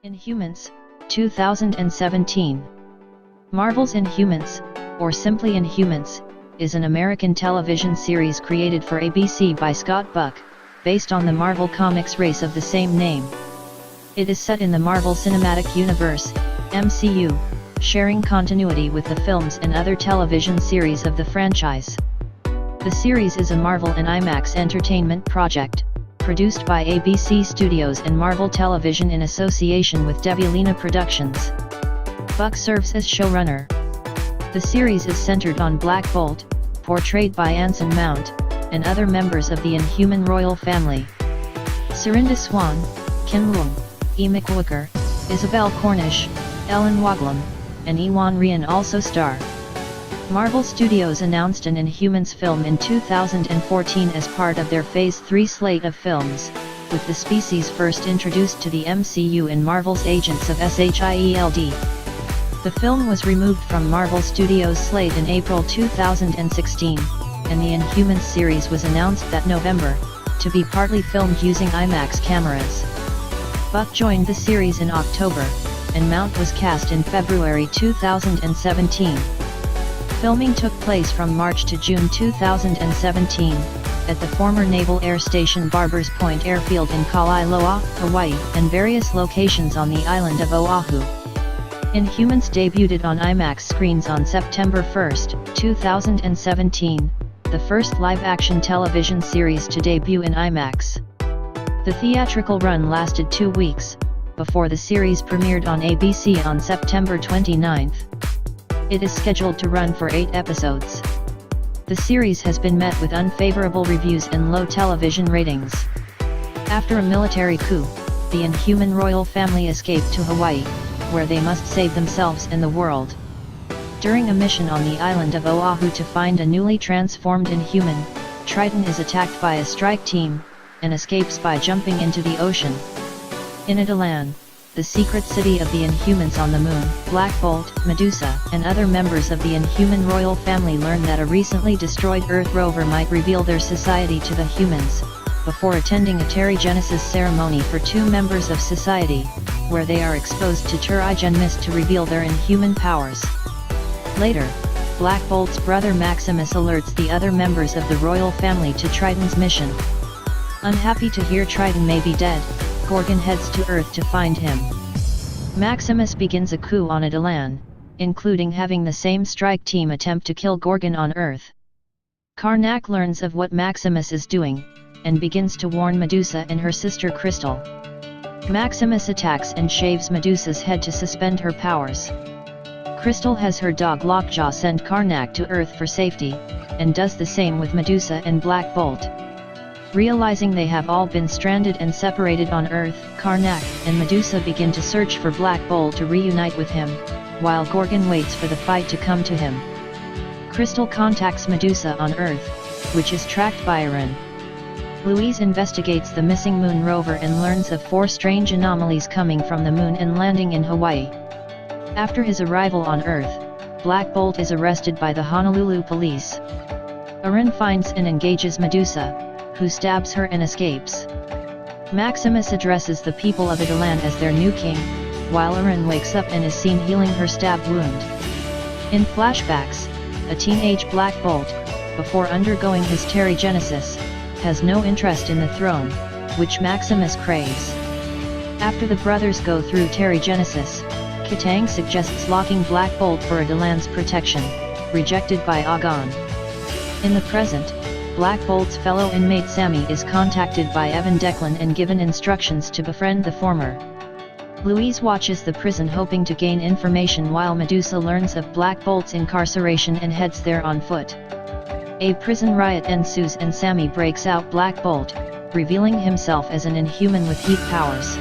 Inhumans, 2017. Marvel's Inhumans, or simply Inhumans, is an American television series created for ABC by Scott Buck, based on the Marvel Comics race of the same name. It is set in the Marvel Cinematic Universe, MCU, sharing continuity with the films and other television series of the franchise. The series is a Marvel and IMAX Entertainment project, produced by ABC Studios and Marvel Television in association with Devilina Productions. Buck serves as showrunner. The series is centered on Black Bolt, portrayed by Anson Mount, and other members of the Inhuman Royal Family. Serinda Swan, Leung, Eme Ikwuakor, Isabelle Cornish, Woglom, and Iwan Rheon also star. Marvel Studios announced an Inhumans film in 2014 as part of their Phase 3 slate of films, with the species first introduced to the MCU in Marvel's Agents of S.H.I.E.L.D. The film was removed from Marvel Studios' slate in April 2016, and the Inhumans series was announced that November, to be partly filmed using IMAX cameras. Buck joined the series in October, and Mount was cast in February 2017. Filming took place from March to June 2017, at the former Naval Air Station Barbers Point Airfield in Kalaeloa, Hawaii, and various locations on the island of Oahu. Inhumans debuted on IMAX screens on September 1, 2017, the first live-action television series to debut in IMAX. The theatrical run lasted 2 weeks, before the series premiered on ABC on September 29. It is scheduled to run for 8 episodes. The series has been met with unfavorable reviews and low television ratings. After a military coup, the Inhuman Royal Family escaped to Hawaii, where they must save themselves and the world. During a mission on the island of Oahu to find a newly transformed Inhuman, Triton is attacked by a strike team, and escapes by jumping into the ocean. In Italan, the secret city of the Inhumans on the moon, Black Bolt, Medusa, and other members of the Inhuman Royal Family learn that a recently destroyed Earth rover might reveal their society to the humans, before attending a Terrigenesis ceremony for 2 members of society, where they are exposed to Terrigen mist to reveal their inhuman powers. Later, Black Bolt's brother Maximus alerts the other members of the royal family to Triton's mission. Unhappy to hear Triton may be dead, Gorgon heads to Earth to find him. Maximus begins a coup on Italan, including having the same strike team attempt to kill Gorgon on Earth. Karnak learns of what Maximus is doing, and begins to warn Medusa and her sister Crystal. Maximus attacks and shaves Medusa's head to suspend her powers. Crystal has her dog Lockjaw send Karnak to Earth for safety, and does the same with Medusa and Black Bolt. Realizing they have all been stranded and separated on Earth, Karnak and Medusa begin to search for Black Bolt to reunite with him, while Gorgon waits for the fight to come to him. Crystal contacts Medusa on Earth, which is tracked by Iran. Louise investigates the missing moon rover and learns of 4 strange anomalies coming from the moon and landing in Hawaii. After his arrival on Earth, Black Bolt is arrested by the Honolulu police. Iran finds and engages Medusa, who stabs her and escapes. Maximus addresses the people of Italan as their new king, while Iran wakes up and is seen healing her stab wound. In flashbacks, a teenage Black Bolt, before undergoing his Terrigenesis, has no interest in the throne, which Maximus craves. After the brothers go through Terrigenesis, Kitang suggests locking Black Bolt for Italan's protection, rejected by Agon. In the present, Black Bolt's fellow inmate Sammy is contacted by Evan Declan and given instructions to befriend the former. Louise watches the prison hoping to gain information while Medusa learns of Black Bolt's incarceration and heads there on foot. A prison riot ensues and Sammy breaks out Black Bolt, revealing himself as an Inhuman with heat powers.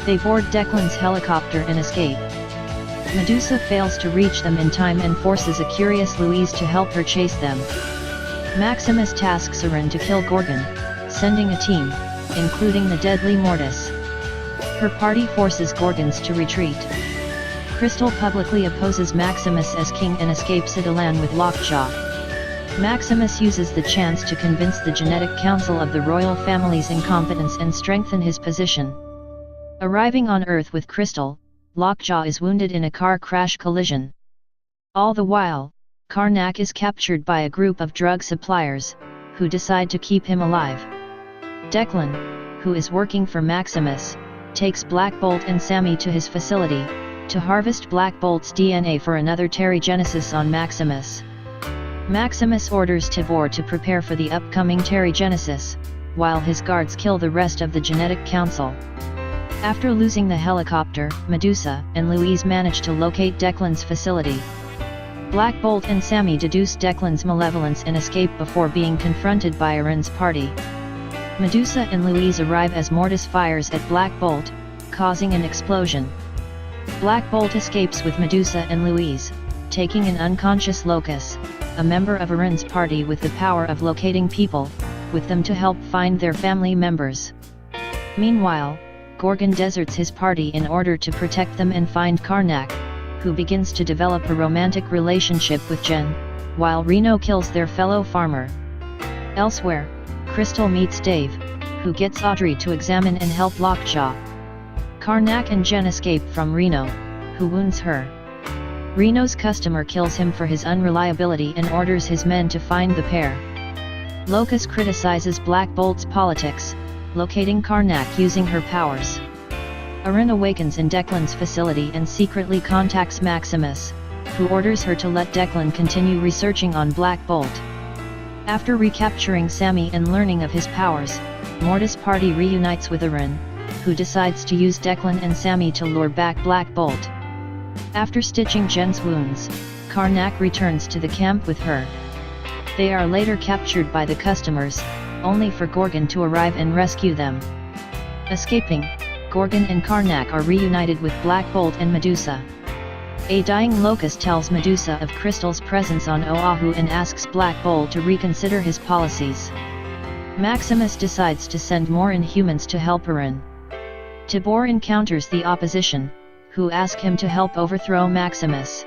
They board Declan's helicopter and escape. Medusa fails to reach them in time and forces a curious Louise to help her chase them. Maximus tasks Iran to kill Gorgon, sending a team, including the deadly Mortis. Her party forces Gorgons to retreat. Crystal publicly opposes Maximus as king and escapes Italan with Lockjaw. Maximus uses the chance to convince the Genetic Council of the royal family's incompetence and strengthen his position. Arriving on Earth with Crystal, Lockjaw is wounded in a car crash collision. All the while, Karnak is captured by a group of drug suppliers, who decide to keep him alive. Declan, who is working for Maximus, takes Black Bolt and Sammy to his facility, to harvest Black Bolt's DNA for another terrigenesis on Maximus. Maximus orders Tibor to prepare for the upcoming terrigenesis, while his guards kill the rest of the genetic council. After losing the helicopter, Medusa and Louise manage to locate Declan's facility. Black Bolt and Sammy deduce Declan's malevolence and escape before being confronted by Iran's party. Medusa and Louise arrive as Mortis fires at Black Bolt, causing an explosion. Black Bolt escapes with Medusa and Louise, taking an unconscious Locus, a member of Iran's party with the power of locating people, with them to help find their family members. Meanwhile, Gorgon deserts his party in order to protect them and find Karnak, who begins to develop a romantic relationship with Jen, while Reno kills their fellow farmer. Elsewhere, Crystal meets Dave, who gets Audrey to examine and help Lockjaw. Karnak and Jen escape from Reno, who wounds her. Reno's customer kills him for his unreliability and orders his men to find the pair. Locus criticizes Black Bolt's politics, locating Karnak using her powers. Iran awakens in Declan's facility and secretly contacts Maximus, who orders her to let Declan continue researching on Black Bolt. After recapturing Sammy and learning of his powers, Mortis' party reunites with Iran, who decides to use Declan and Sammy to lure back Black Bolt. After stitching Jen's wounds, Karnak returns to the camp with her. They are later captured by the customers, only for Gorgon to arrive and rescue them. Escaping, Gorgon and Karnak are reunited with Black Bolt and Medusa. A dying Locust tells Medusa of Crystal's presence on Oahu and asks Black Bolt to reconsider his policies. Maximus decides to send more Inhumans to help Iran. Tibor encounters the opposition, who ask him to help overthrow Maximus.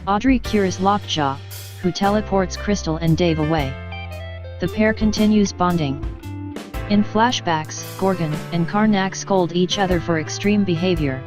Audrey cures Lockjaw, who teleports Crystal and Dave away. The pair continues bonding. In flashbacks, Gorgon and Karnak scold each other for extreme behavior,